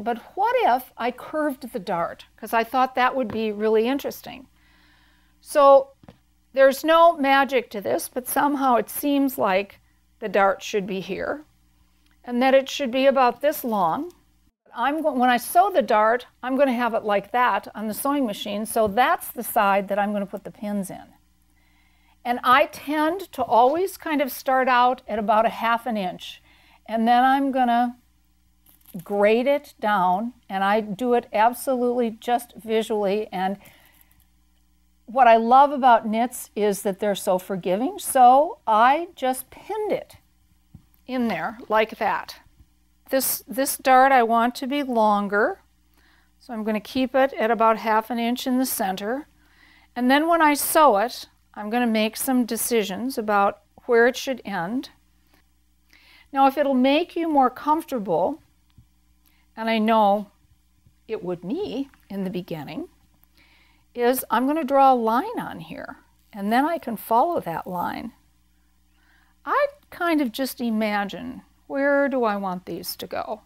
But what if I curved the dart? Because I thought that would be really interesting. So there's no magic to this, but somehow it seems like the dart should be here and that it should be about this long. When I sew the dart, I'm going to have it like that on the sewing machine, so that's the side that I'm going to put the pins in. And I tend to always kind of start out at about 1/2 inch, and then I'm going to grade it down, and I do it absolutely just visually. And what I love about knits is that they're so forgiving, so I just pinned it in there like that. This dart I want to be longer, so I'm going to keep it at about 1/2 inch in the center. And then when I sew it, I'm going to make some decisions about where it should end. Now, if it'll make you more comfortable, and I know it would me in the beginning, is I'm going to draw a line on here, and then I can follow that line. I kind of just imagine, where do I want these to go?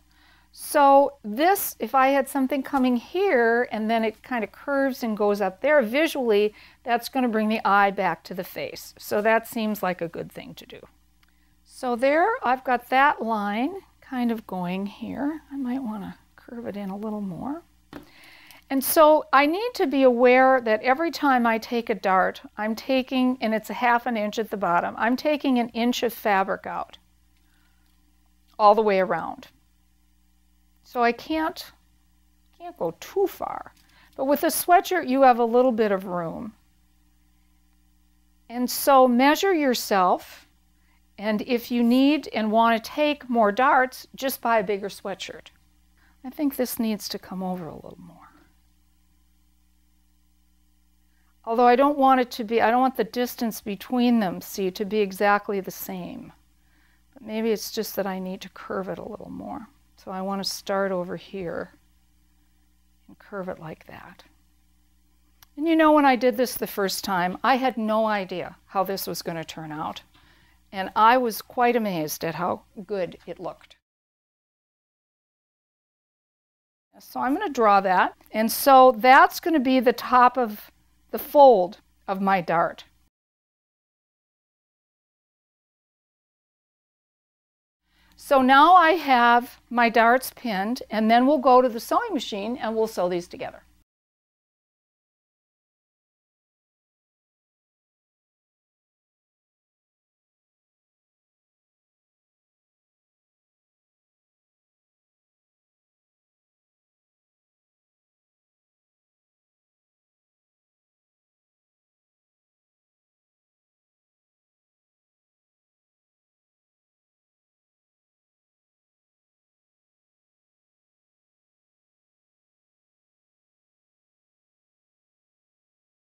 So this, if I had something coming here and then it kind of curves and goes up there, visually that's going to bring the eye back to the face. So that seems like a good thing to do. So there, I've got that line kind of going here. I might want to curve it in a little more. And so I need to be aware that every time I take a dart, I'm taking, and it's 1/2 inch at the bottom, I'm taking 1 inch of fabric out all the way around. So I can't go too far. But with a sweatshirt, you have a little bit of room. And so measure yourself, and if you need and want to take more darts, just buy a bigger sweatshirt. I think this needs to come over a little more. Although I don't want it to be, I don't want the distance between them, see, to be exactly the same. But maybe it's just that I need to curve it a little more. So I want to start over here and curve it like that. And you know, when I did this the first time, I had no idea how this was going to turn out. And I was quite amazed at how good it looked. So I'm going to draw that. And so that's going to be the top of the fold of my dart. So now I have my darts pinned, and then we'll go to the sewing machine and we'll sew these together.